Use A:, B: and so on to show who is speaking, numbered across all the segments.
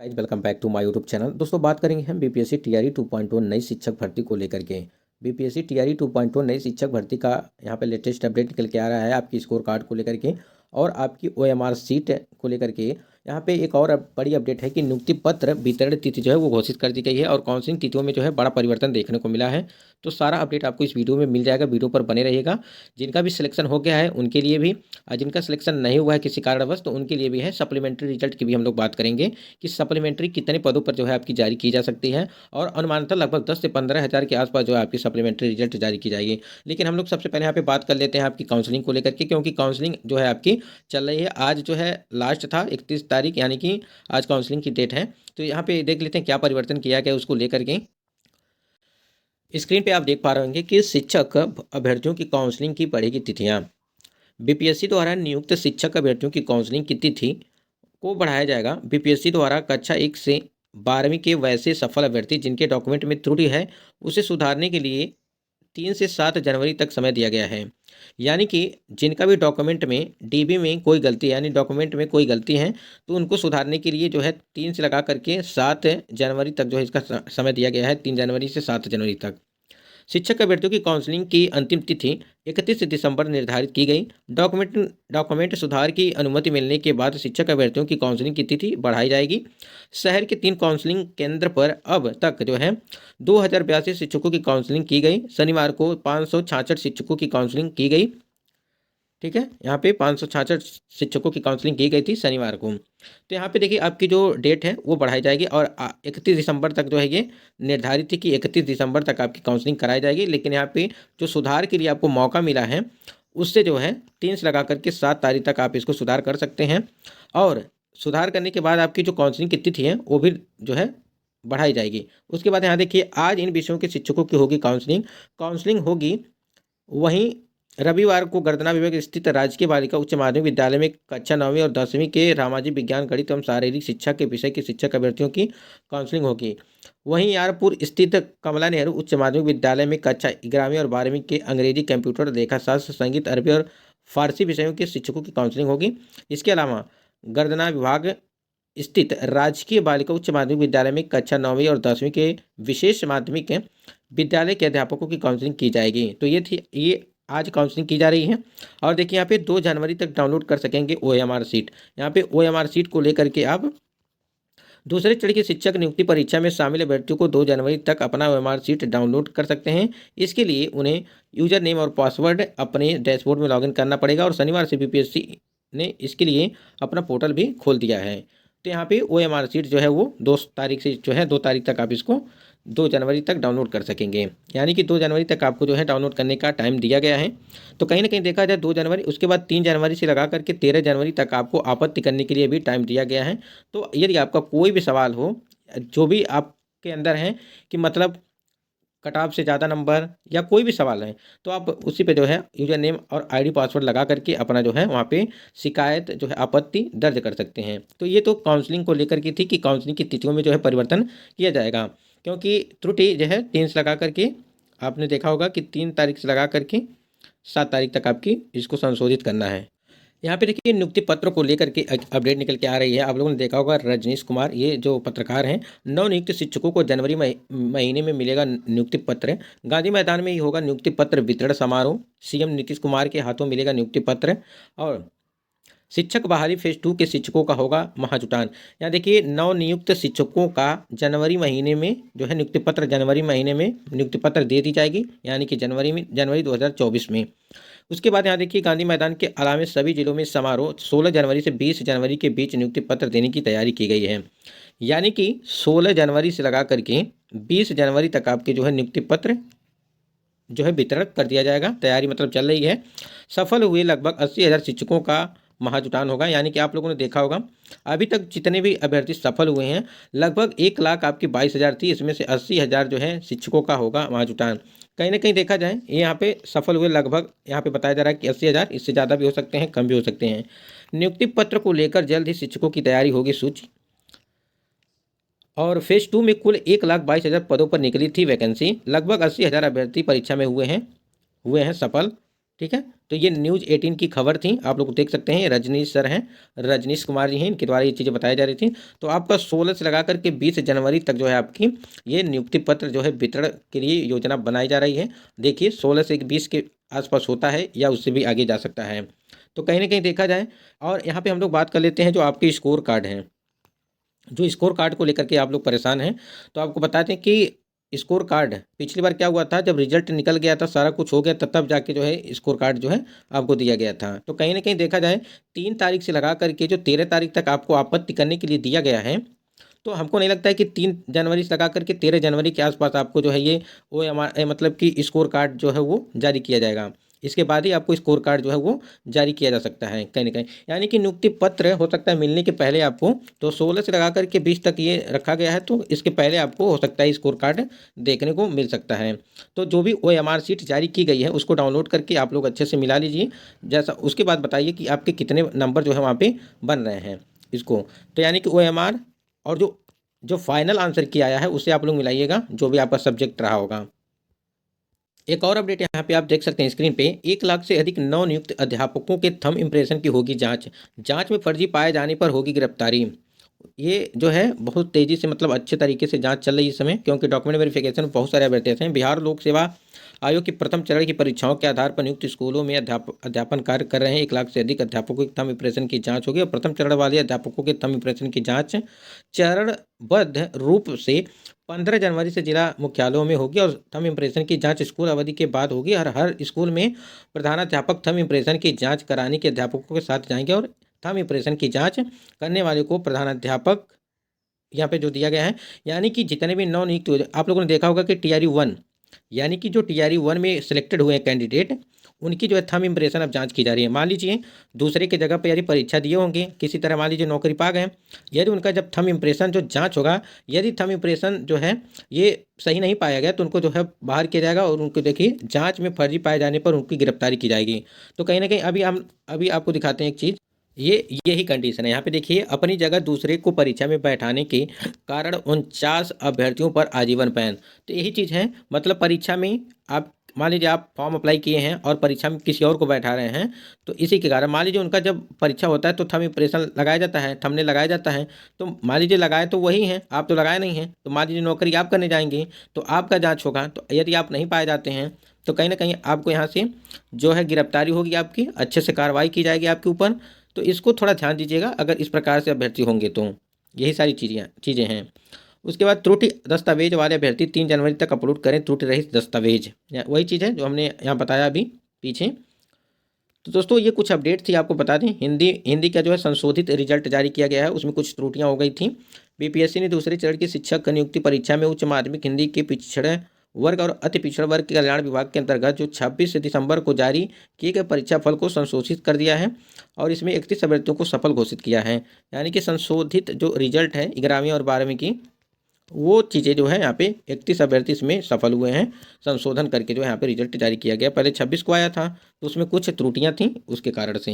A: Guys welcome back to my YouTube channel. दोस्तों बात करेंगे हम बीपीएससी टीआरई 2.0 नई शिक्षक भर्ती को लेकर के। बीपीएससी टीआरई 2.0 नई शिक्षक भर्ती का यहाँ पे लेटेस्ट अपडेट निकल के आ रहा है आपकी स्कोर कार्ड को लेकर के और आपकी ओएमआर सीट को लेकर के। यहाँ पे एक और बड़ी अपडेट है कि नियुक्ति पत्र वितरण तिथि जो है वो घोषित कर दी गई है और काउंसलिंग तिथियों में जो है बड़ा परिवर्तन देखने को मिला है। तो सारा अपडेट आपको इस वीडियो में मिल जाएगा, वीडियो पर बने रहिएगा। जिनका भी सिलेक्शन हो गया है उनके लिए भी, और जिनका सिलेक्शन नहीं हुआ है किसी कारणवश तो उनके लिए भी है। सप्लीमेंट्री रिजल्ट की भी हम लोग बात करेंगे कि सप्लीमेंट्री कितने पदों पर जो है आपकी जारी की जा सकती है और अनुमानतः लगभग 10 से 15 हज़ार के आसपास जो है आपकी सप्लीमेंट्री रिजल्ट जारी की जाएगी। लेकिन हम लोग सबसे पहले यहाँ पे बात कर लेते हैं आपकी काउंसलिंग को लेकर के, क्योंकि काउंसलिंग जो है आपकी चल रही है। आज जो है लास्ट था 31 तारीख, यानी कि आज काउंसलिंग की डेट है। तो यहाँ पे देख लेते हैं क्या परिवर्तन किया गया उसको लेकर के। स्क्रीन पे आप देख पा रहे होंगे कि शिक्षक अभ्यर्थियों की काउंसलिंग की बढ़ेगी तिथियां। बीपीएससी द्वारा नियुक्त शिक्षक अभ्यर्थियों की काउंसलिंग की तिथि को बढ़ाया जाएगा। बीपीएससी द्वारा कक्षा 1 से 12वीं के वैसे सफल अभ्यर्थी जिनके डॉक्यूमेंट में त्रुटि है उसे सुधारने के लिए 3 से 7 जनवरी तक समय दिया गया है। यानी कि जिनका भी डॉक्यूमेंट में डीबी में कोई गलती यानी डॉक्यूमेंट में कोई गलती है तो उनको सुधारने के लिए जो है 3 से लगा करके 7 जनवरी तक जो है इसका समय दिया गया है। 3 जनवरी से 7 जनवरी तक। शिक्षक अभ्यर्थियों की काउंसलिंग की अंतिम तिथि 31 दिसंबर निर्धारित की गई। डॉक्यूमेंट सुधार की अनुमति मिलने के बाद शिक्षक अभ्यर्थियों की काउंसलिंग की तिथि बढ़ाई जाएगी। शहर के 3 काउंसलिंग केंद्र पर अब तक जो है 2082 शिक्षकों की काउंसलिंग की गई। शनिवार को 566 शिक्षकों की काउंसलिंग की गई। ठीक है, यहाँ पे 566 शिक्षकों की काउंसलिंग की गई थी शनिवार को। तो यहाँ पे देखिए आपकी जो डेट है वो बढ़ाई जाएगी और 31 दिसंबर तक जो है ये निर्धारित थी कि 31 दिसंबर तक आपकी काउंसलिंग कराई जाएगी। लेकिन यहाँ पे जो सुधार के लिए आपको मौका मिला है उससे जो है 3 से लगा करके 7 तारीख तक आप इसको सुधार कर सकते हैं। और सुधार करने के बाद आपकी जो काउंसलिंग की तिथि है वो भी जो है बढ़ाई जाएगी। उसके बाद यहाँ देखिए आज इन विषयों के शिक्षकों की होगी काउंसलिंग होगी। वहीं रविवार को गर्दना विभाग स्थित राजकीय बालिका उच्च माध्यमिक विद्यालय में कक्षा 9वीं और 10वीं के रामाजी विज्ञान गणित एवं शारीरिक शिक्षा के विषय के शिक्षक अभ्यर्थियों की काउंसलिंग होगी। वहीं यारपुर स्थित कमला नेहरू उच्च माध्यमिक विद्यालय में कक्षा 11वीं और 12वीं के अंग्रेजी, कंप्यूटर, लेखाशास्त्र, संगीत, अरबी और फारसी विषयों के शिक्षकों की काउंसलिंग होगी। इसके अलावा गर्दना विभाग स्थित राजकीय बालिका उच्च माध्यमिक विद्यालय में कक्षा 9वीं और 10वीं के विशेष माध्यमिक विद्यालय के अध्यापकों की काउंसलिंग की जाएगी। तो ये आज काउंसलिंग की जा रही है। और देखिए यहाँ पे 2 जनवरी तक डाउनलोड कर सकेंगे ओएमआर सीट। यहाँ पे ओएमआर सीट को लेकर के आप दूसरे चरण की शिक्षक नियुक्ति परीक्षा में शामिल अभ्यर्थियों को 2 जनवरी तक अपना ओएमआर सीट डाउनलोड कर सकते हैं। इसके लिए उन्हें यूजर नेम और पासवर्ड अपने डैशबोर्ड में लॉगिन करना पड़ेगा और शनिवार से बीपीएससी ने इसके लिए अपना पोर्टल भी खोल दिया है। तो यहाँ पे ओएमआर सीट जो है वो 2 तारीख से जो है 2 तारीख तक आप इसको 2 जनवरी तक डाउनलोड कर सकेंगे। यानी कि 2 जनवरी तक आपको जो है डाउनलोड करने का टाइम दिया गया है। तो कहीं ना कहीं देखा जाए 2 जनवरी, उसके बाद 3 जनवरी से लगा करके 13 जनवरी तक आपको आपत्ति करने के लिए भी टाइम दिया गया है। तो यदि आपका कोई भी सवाल हो जो भी आपके अंदर है कि मतलब कट ऑफ से ज़्यादा नंबर या कोई भी सवाल है तो आप उसी पे जो है यूजर नेम और आईडी पासवर्ड लगा करके अपना जो है वहाँ पे शिकायत जो है आपत्ति दर्ज कर सकते हैं। तो ये तो काउंसलिंग को लेकर की थी कि काउंसलिंग की तिथियों में जो है परिवर्तन किया जाएगा, क्योंकि त्रुटि जो है 3 से लगा करके आपने देखा होगा कि 3 तारीख से लगा करके 7 तारीख तक आपकी इसको संशोधित करना है। यहाँ पे देखिए नियुक्ति पत्र को लेकर के अपडेट निकल के आ रही है। आप लोगों ने देखा होगा रजनीश कुमार, ये जो पत्रकार हैं, नवनियुक्त शिक्षकों को जनवरी महीने में मिलेगा नियुक्ति पत्र। गांधी मैदान में ही होगा नियुक्ति पत्र वितरण समारोह। सीएम नीतीश कुमार के हाथों मिलेगा नियुक्ति पत्र। और शिक्षक बहाली फेज 2 के शिक्षकों का होगा महाजुटान। यहाँ देखिए नवनियुक्त शिक्षकों का जनवरी महीने में जो है नियुक्ति पत्र, जनवरी महीने में नियुक्ति पत्र दे दी जाएगी, यानी कि जनवरी 2024 में। उसके बाद यहाँ देखिए गांधी मैदान के अलावा सभी जिलों में समारोह 16 जनवरी से 20 जनवरी के बीच नियुक्ति पत्र देने की तैयारी की गई है। यानी कि 16 जनवरी से लगा करके 20 जनवरी तक आपके जो है नियुक्ति पत्र जो है वितरण कर दिया जाएगा। तैयारी मतलब चल रही है। सफल हुए लगभग 80,000 शिक्षकों का महाजुटान होगा। यानी कि आप लोगों ने देखा होगा अभी तक जितने भी अभ्यर्थी सफल हुए हैं लगभग 1 लाख आपकी 22,000 थी, इसमें से 80,000 जो है शिक्षकों का होगा महाजुटान। कहीं ना कहीं देखा जाए यहाँ पे सफल हुए लगभग यहाँ पे बताया जा रहा है कि 80,000, इससे ज़्यादा भी हो सकते हैं, कम भी हो सकते हैं। नियुक्ति पत्र को लेकर जल्द ही शिक्षकों की तैयारी होगी सूची। और फेज 2 में कुल 1,22,000 पदों पर निकली थी वैकेंसी। लगभग 80,000 अभ्यर्थी परीक्षा में हुए हैं सफल। ठीक है। तो ये न्यूज़ 18 की खबर थी, आप लोग देख सकते हैं, रजनीश सर हैं, रजनीश कुमार जी हैं, इनके द्वारा ये चीज़ें बताई जा रही थी। तो आपका 16 से लगा करके 20 जनवरी तक जो है आपकी ये नियुक्ति पत्र जो है वितरण के लिए योजना बनाई जा रही है। देखिए 16 से 20 के आसपास होता है या उससे भी आगे जा सकता है। तो कहीं ना कहीं देखा जाए, और यहाँ पे हम लोग बात कर लेते हैं जो आपके स्कोर कार्ड हैं। जो स्कोर कार्ड को लेकर के आप लोग परेशान हैं, तो आपको बताते हैं कि स्कोर कार्ड पिछली बार क्या हुआ था, जब रिजल्ट निकल गया था, सारा कुछ हो गया था, तब जाके जो है स्कोर कार्ड जो है आपको दिया गया था। तो कहीं ना कहीं देखा जाए 3 तारीख से लगा करके जो 13 तारीख तक आपको आपत्ति करने के लिए दिया गया है, तो हमको नहीं लगता है कि 3 जनवरी से लगा करके 13 जनवरी के आसपास आपको जो है ये वो मतलब कि स्कोर कार्ड जो है वो जारी किया जाएगा। इसके बाद ही आपको स्कोर कार्ड जो है वो जारी किया जा सकता है कहीं ना कहीं, यानी कि नियुक्ति पत्र हो सकता है मिलने के पहले आपको, तो 16 से लगा करके 20 तक ये रखा गया है, तो इसके पहले आपको हो सकता है स्कोर कार्ड देखने को मिल सकता है। तो जो भी OMR शीट जारी की गई है उसको डाउनलोड करके आप लोग अच्छे से मिला लीजिए। जैसा उसके बाद बताइए कि आपके कितने नंबर जो है वहाँ पे बन रहे हैं इसको। तो यानी कि OMR और जो जो फाइनल आंसर की आया है उसे आप लोग मिलाइएगा, जो भी आपका सब्जेक्ट रहा होगा। एक और अपडेट यहाँ पे आप देख सकते हैं स्क्रीन पे, 1 लाख से अधिक नवनियुक्त अध्यापकों के थंब इम्प्रेशन की होगी जांच, जांच में फर्जी पाए जाने पर होगी गिरफ्तारी। ये जो है बहुत तेज़ी से, मतलब अच्छे तरीके से जांच चल रही है इस समय, क्योंकि डॉक्यूमेंट वेरिफिकेशन बहुत सारे अभ्यर्थी हैं। बिहार लोक सेवा आयोग की प्रथम चरण की परीक्षाओं के आधार पर नियुक्त स्कूलों में अध्यापन कार्य कर रहे हैं 1 लाख से अधिक अध्यापकों के थंब इम्प्रेशन की जांच होगी, और प्रथम चरण वाले अध्यापकों के थंब इम्प्रेशन की जांच चरणबद्ध रूप से 15 जनवरी से जिला मुख्यालयों में होगी, और थंब इम्प्रेशन की जांच स्कूल अवधि के बाद होगी। और हर स्कूल में प्रधानाध्यापक थंब इम्प्रेशन की जांच कराने के अध्यापकों के साथ जाएंगे, और थंब इम्प्रेशन की जांच करने वाले को प्रधानाध्यापक यहाँ पे जो दिया गया है, यानी कि जितने भी नवनियुक्त हुए, आप लोगों ने देखा होगा कि TRE 1, यानी कि जो TRE 1 में सिलेक्टेड हुए हैं कैंडिडेट, उनकी जो है थंब इम्प्रेशन अब जांच की जा रही है। मान लीजिए दूसरे की जगह पर यदि परीक्षा दिए होंगे, किसी तरह मान लीजिए नौकरी पा गए, यदि उनका जब थंब इम्प्रेशन जो जांच होगा, यदि थंब इम्प्रेशन जो है ये सही नहीं पाया गया, तो उनको जो है बाहर किया जाएगा, और उनको देखिए जांच में फर्जी पाए जाने पर उनकी गिरफ्तारी की जाएगी। तो कहीं ना कहीं अभी आपको दिखाते हैं एक चीज़, ये यही कंडीशन है। यहाँ पे देखिए, अपनी जगह दूसरे को परीक्षा में बैठाने के कारण 49 अभ्यर्थियों पर आजीवन बैन। तो यही चीज़ है, मतलब परीक्षा में आप मान लीजिए आप फॉर्म अप्लाई किए हैं और परीक्षा में किसी और को बैठा रहे हैं, तो इसी के कारण मान लीजिए उनका जब परीक्षा होता है तो थंब इम्प्रेशन लगाया जाता है, थंबनेल लगाया जाता है, तो मान लीजिए लगाए तो वही हैं, आप तो लगाए नहीं हैं, तो मान लीजिए नौकरी आप करने जाएंगे तो आपका जाँच होगा, तो यदि आप नहीं पाए जाते हैं तो कहीं ना कहीं आपको यहाँ से जो है गिरफ्तारी होगी, आपकी अच्छे से कार्रवाई की जाएगी आपके ऊपर। तो इसको थोड़ा ध्यान दीजिएगा अगर इस प्रकार से अभ्यर्थी होंगे तो। यही सारी चीज़ें हैं। उसके बाद त्रुटि दस्तावेज वाले अभ्यर्थी 3 जनवरी तक अपलोड करें त्रुटि रहित दस्तावेज, वही चीज़ है जो हमने यहाँ बताया अभी पीछे। तो दोस्तों ये कुछ अपडेट थी, आपको बता दें हिंदी का जो है संशोधित रिजल्ट जारी किया गया है, उसमें कुछ त्रुटियाँ हो गई थी। BPSC ने दूसरे चरण की शिक्षक नियुक्ति परीक्षा में उच्च माध्यमिक हिंदी के पिछड़े वर्ग और अति पिछड़ा वर्ग के कल्याण विभाग के अंतर्गत जो 26 दिसंबर को जारी किए गए परीक्षा फल को संशोधित कर दिया है, और इसमें 31 अभ्यर्थियों को सफल घोषित किया है। यानी कि संशोधित जो रिजल्ट है 11वीं और 12वीं की, वो चीज़ें जो है यहाँ पे 31 अभ्यर्थी इसमें सफल हुए हैं, संशोधन करके जो है यहाँ पे रिजल्ट जारी किया गया। पहले 26 को आया था, तो उसमें कुछ त्रुटियां थीं, उसके कारण से।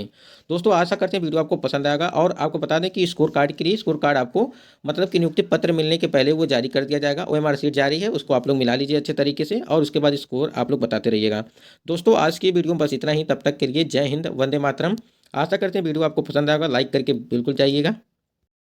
A: दोस्तों आशा करते हैं वीडियो आपको पसंद आएगा, और आपको बता दें कि स्कोर कार्ड के लिए स्कोर कार्ड आपको मतलब कि नियुक्ति पत्र मिलने के पहले वो जारी कर दिया जाएगा। OMR शीट जारी है, उसको आप लोग मिला लीजिए अच्छे तरीके से, और उसके बाद स्कोर आप लोग बताते रहिएगा। दोस्तों आज की वीडियो में बस इतना ही, तब तक के लिए जय हिंद, वंदे मातरम। आशा करते हैं वीडियो आपको पसंद आएगा, लाइक करके बिल्कुल जाइएगा।